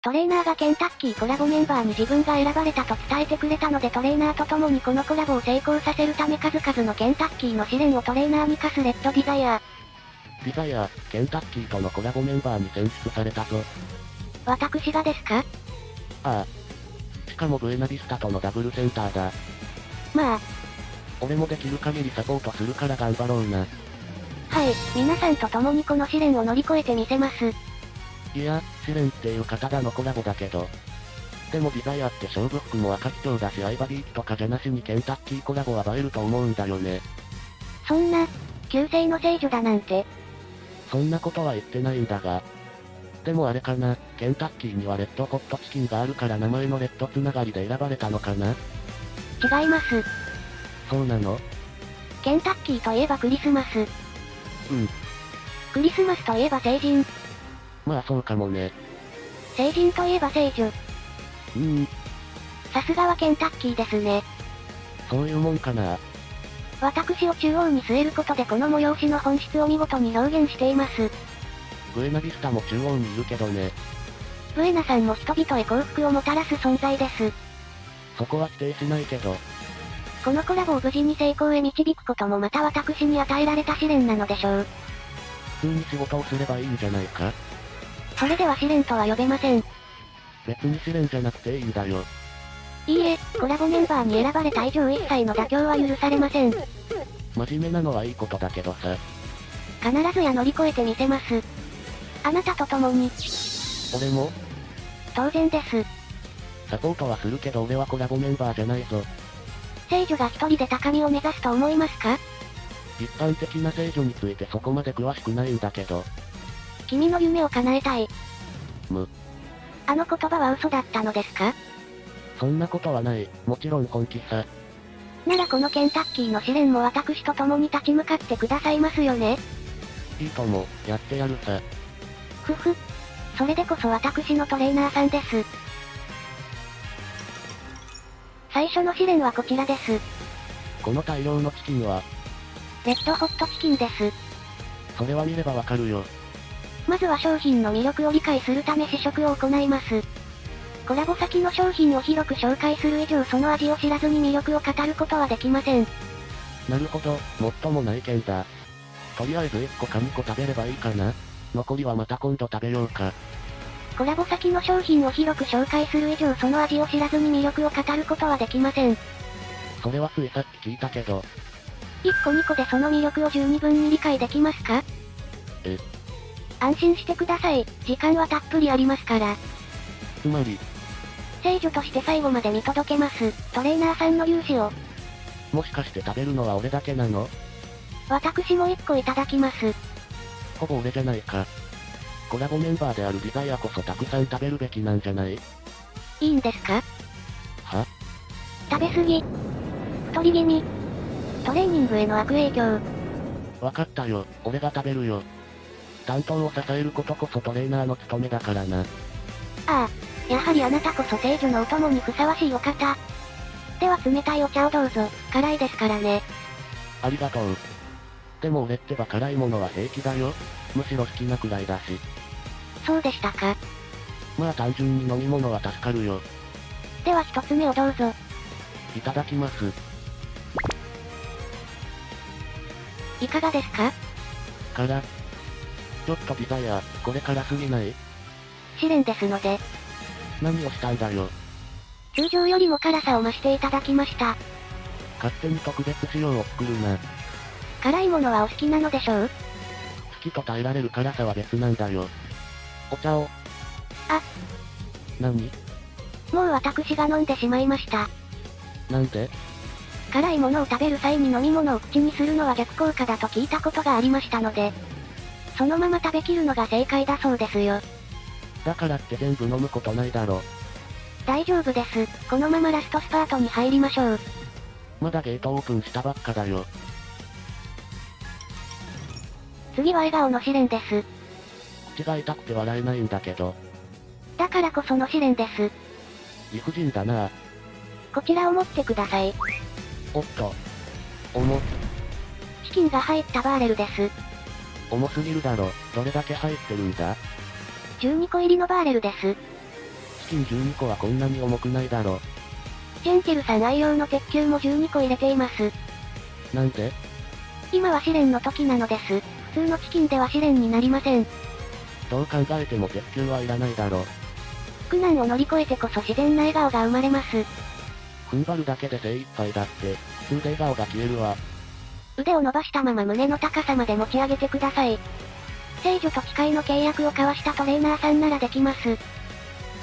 トレーナーがケンタッキーコラボメンバーに自分が選ばれたと伝えてくれたのでトレーナーと共にこのコラボを成功させるため数々のケンタッキーの試練をトレーナーに課すレッドディザイア。ディザイア、ケンタッキーとのコラボメンバーに選出されたぞ。私がですか？ああ。しかもブエナビスタとのダブルセンターだ。まあ。俺もできる限りサポートするから頑張ろうな。はい、皆さんと共にこの試練を乗り越えてみせます。いや、試練っていう刀のコラボだけど。でもディザイアって勝負服も赤基調だしアイバディ機とかじゃなしにケンタッキーコラボは映えると思うんだよね。そんな、旧姓の聖女だなんて。そんなことは言ってないんだが。でもあれかな、ケンタッキーにはレッドホットチキンがあるから名前のレッドつながりで選ばれたのかな？違います。そうなの？ケンタッキーといえばクリスマス。うん。クリスマスといえば成人。まあそうかもね。成人といえば聖女。さすがはケンタッキーですね。そういうもんかな。私を中央に据えることでこの催しの本質を見事に表現しています。ブエナビスタも中央にいるけどね。ブエナさんも人々へ幸福をもたらす存在です。そこは否定しないけど。このコラボを無事に成功へ導くこともまた私に与えられた試練なのでしょう。普通に仕事をすればいいんじゃないか？それでは試練とは呼べません。別に試練じゃなくていいんだよ。いいえ、コラボメンバーに選ばれた以上一切の妥協は許されません。真面目なのはいいことだけどさ。必ずや乗り越えてみせます。あなたと共に。俺も？当然です。サポートはするけど俺はコラボメンバーじゃないぞ。聖女が一人で高みを目指すと思いますか？一般的な聖女についてそこまで詳しくないんだけど。君の夢を叶えたい。む。あの言葉は嘘だったのですか？そんなことはない。もちろん本気さ。ならこのケンタッキーの試練も私と共に立ち向かってくださいますよね？いいとも、やってやるさ。ふふ。それでこそ私のトレーナーさんです。最初の試練はこちらです。この大量のチキンは、レッドホットチキンです。それは見ればわかるよ。まずは商品の魅力を理解するため試食を行います。コラボ先の商品を広く紹介する以上その味を知らずに魅力を語ることはできません。なるほど、もっともない件だ。とりあえず1個か2個食べればいいかな。残りはまた今度食べようか。コラボ先の商品を広く紹介する以上その味を知らずに魅力を語ることはできません。それはついさっき聞いたけど。1個2個でその魅力を十二分に理解できますか？安心してください。時間はたっぷりありますから。つまり、聖女として最後まで見届けます。トレーナーさんの勇姿を。もしかして食べるのは俺だけなの？私も1個いただきます。ほぼ俺じゃないか。コラボメンバーであるディザイアこそたくさん食べるべきなんじゃない？いいんですか？は？食べ過ぎ。太り気味。トレーニングへの悪影響。わかったよ、俺が食べるよ。担当を支えることこそトレーナーの務めだからな。ああ、やはりあなたこそ聖女のお供にふさわしいお方。では冷たいお茶をどうぞ、辛いですからね。ありがとう。でも俺ってば辛いものは平気だよ。むしろ好きなくらいだし。そうでしたか。まあ単純に飲み物は助かるよ。では一つ目をどうぞ。いただきます。いかがですか？ちょっとディザイア、これ辛すぎない？試練ですので。何をしたんだよ。通常よりも辛さを増していただきました。勝手に特別仕様を作るな。辛いものはお好きなのでしょう？好きと耐えられる辛さは別なんだよ。お茶を。あ。何？もう私が飲んでしまいました。なんで？辛いものを食べる際に飲み物を口にするのは逆効果だと聞いたことがありましたので、そのまま食べきるのが正解だそうですよ。だからって全部飲むことないだろ。大丈夫です。このままラストスパートに入りましょう。まだゲートオープンしたばっかだよ。次は笑顔の試練です。口が痛くて笑えないんだけど。だからこその試練です。理不尽だな。こちらを持ってください。おっと。重。チキンが入ったバーレルです。重すぎるだろ。どれだけ入ってるんだ？ 12個入りのバーレルです。キン12個はこんなに重くないだろ。ジェンティルさん愛用の鉄球も12個入れています。なんで？今は試練の時なのです。普通のチキンでは試練になりません。どう考えても鉄球はいらないだろ。苦難を乗り越えてこそ自然な笑顔が生まれます。踏ん張るだけで精一杯だって、普通で笑顔が消えるわ。腕を伸ばしたまま胸の高さまで持ち上げてください。聖女と誓いの契約を交わしたトレーナーさんならできます。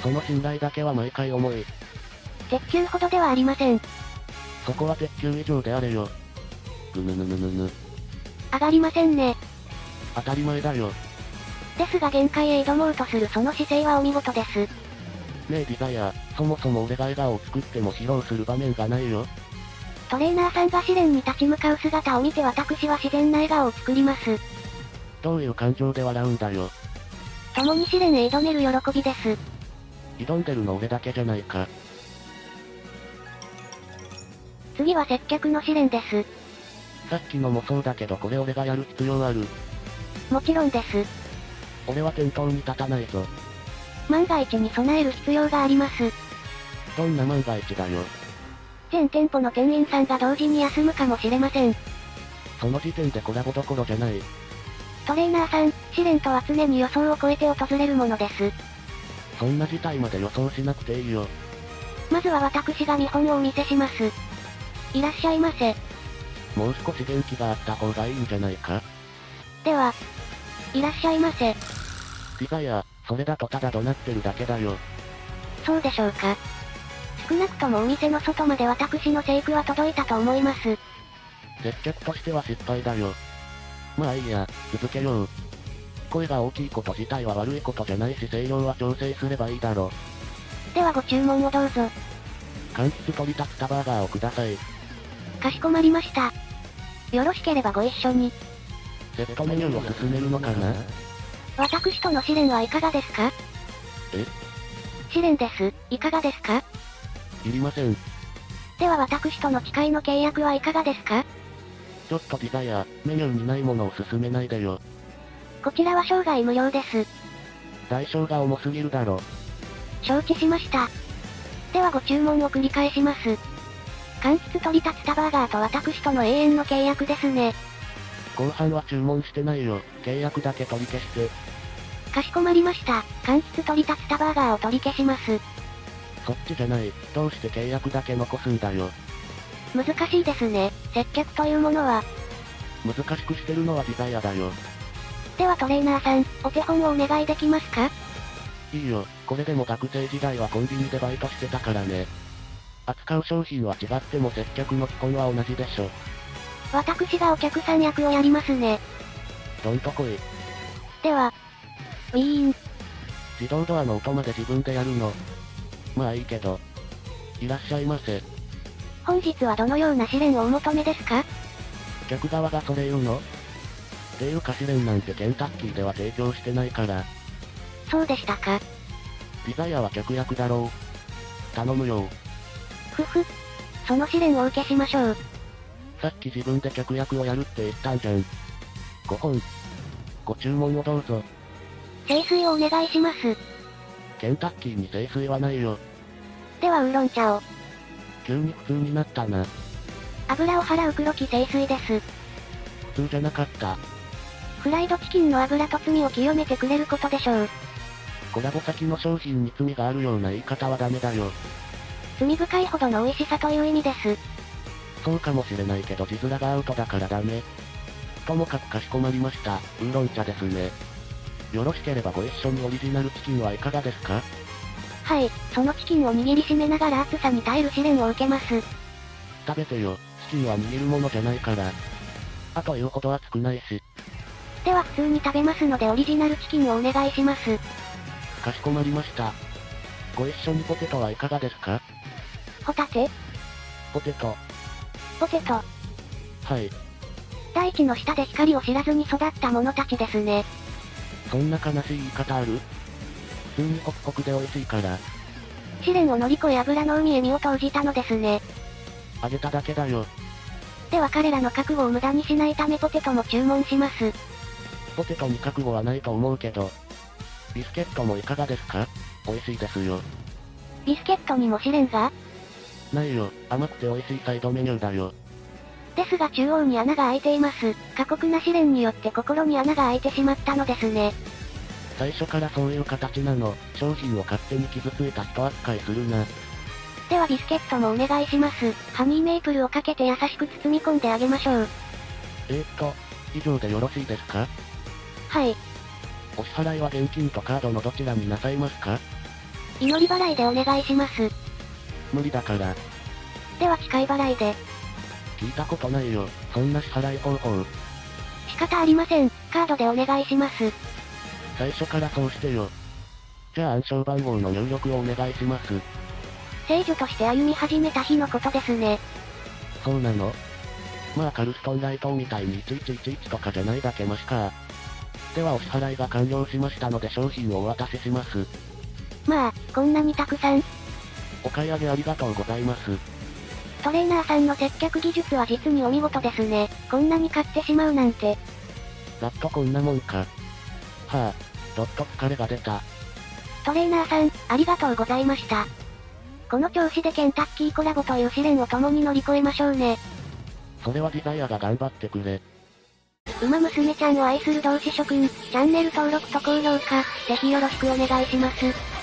その信頼だけは毎回重い。鉄球ほどではありません。そこは鉄球以上であれよ。ぐぬぬぬぬぬ。上がりませんね。当たり前だよ。ですが限界へ挑もうとするその姿勢はお見事です。ねえディザイア、そもそも俺が笑顔を作っても披露する場面がないよ。トレーナーさんが試練に立ち向かう姿を見て私は自然な笑顔を作ります。どういう感情で笑うんだよ。共に試練へ挑める喜びです。挑んでるの俺だけじゃないか。次は接客の試練です。さっきのもそうだけどこれ俺がやる必要ある。もちろんです。俺は店頭に立たないぞ。万が一に備える必要があります。どんな万が一だよ。全店舗の店員さんが同時に休むかもしれません。その時点でコラボどころじゃない。トレーナーさん、試練とは常に予想を超えて訪れるものです。そんな事態まで予想しなくていいよ。まずは私が見本をお見せします。いらっしゃいませ。もう少し元気があった方がいいんじゃないか。では、いらっしゃいませ。ディザイア、それだとただ怒鳴ってるだけだよ。そうでしょうか。少なくともお店の外まで私の生句は届いたと思います。接客としては失敗だよ。まあいいや、続けよう。声が大きいこと自体は悪いことじゃないし声量は調整すればいいだろ。ではご注文をどうぞ。柑橘取り立つたバーガーをください。かしこまりました。よろしければご一緒に。セットメニューを進めるのかな？私との試練はいかがですか？え？試練です。いかがですか？いりません。では私との誓いの契約はいかがですか？ちょっとディザイア、メニューにないものを進めないでよ。こちらは生涯無料です。代償が重すぎるだろ。承知しました。ではご注文を繰り返します。柑橘取り立つたバーガーと私との永遠の契約ですね。後半は注文してないよ。契約だけ取り消して。かしこまりました。柑橘取り立つたバーガーを取り消します。そっちじゃない。どうして契約だけ残すんだよ。難しいですね。接客というものは。難しくしてるのはディザイアだよ。ではトレーナーさん、お手本をお願いできますか？いいよ。これでも学生時代はコンビニでバイトしてたからね。扱う商品は違っても接客の基本は同じでしょ。私がお客さん役をやりますね。どんとこい。では、ウィーン。自動ドアの音まで自分でやるの。まあいいけど。いらっしゃいませ。本日はどのような試練をお求めですか？客側がそれ言うの？っていうか試練なんてケンタッキーでは提供してないから。そうでしたか。ディザイアは客役だろう。頼むよ。ふふ。その試練をお受けしましょう。さっき自分で客役をやるって言ったんじゃん。5本。ご注文をどうぞ。清水をお願いします。ケンタッキーに清水はないよ。ではウーロン茶を。急に普通になったな。油を払う黒き清水です。普通じゃなかった。フライドチキンの油と罪を清めてくれることでしょう。コラボ先の商品に罪があるような言い方はダメだよ。罪深いほどの美味しさという意味です。そうかもしれないけど字面がアウトだからダメ。ともかくかしこまりました。ウーロン茶ですね。よろしければご一緒にオリジナルチキンはいかがですか？はい、そのチキンを握りしめながら暑さに耐える試練を受けます。食べてよ。チキンは握るものじゃないから。あと言うほど熱くないし。では普通に食べますのでオリジナルチキンをお願いします。かしこまりました。ご一緒にポテトはいかがですか？ホタテ？ポテト。ポテト。はい。大地の下で光を知らずに育った者たちですね。そんな悲しい言い方ある？普通にホクホクで美味しいから。試練を乗り越え油の海へ身を投じたのですね。あげただけだよ。では彼らの覚悟を無駄にしないためポテトも注文します。ポテトに覚悟はないと思うけど。ビスケットもいかがですか？美味しいですよ。ビスケットにも試練が？ないよ、甘くて美味しいサイドメニューだよ。ですが中央に穴が開いています。過酷な試練によって心に穴が開いてしまったのですね。最初からそういう形なの。商品を勝手に傷ついた人扱いするな。ではビスケットもお願いします。ハニーメイプルをかけて優しく包み込んであげましょう。以上でよろしいですか？はい。お支払いは現金とカードのどちらになさいますか？祈り払いでお願いします。無理だから。では近い払いで。聞いたことないよ、そんな支払い方法。仕方ありません。カードでお願いします。最初からそうしてよ。じゃあ暗証番号の入力をお願いします。聖女として歩み始めた日のことですね。そうなの？まあカルストンライトみたいに1111とかじゃないだけマシか。ではお支払いが完了しましたので商品をお渡しします。まあ、こんなにたくさん。お買い上げありがとうございます。トレーナーさんの接客技術は実にお見事ですね。こんなに買ってしまうなんて。ざっとこんなもんか。はあ、ちょっと疲れが出た。トレーナーさん、ありがとうございました。この調子でケンタッキーコラボという試練を共に乗り越えましょうね。それはデザイアが頑張ってくれ。ウマ娘ちゃんを愛する同志諸君、チャンネル登録と高評価、ぜひよろしくお願いします。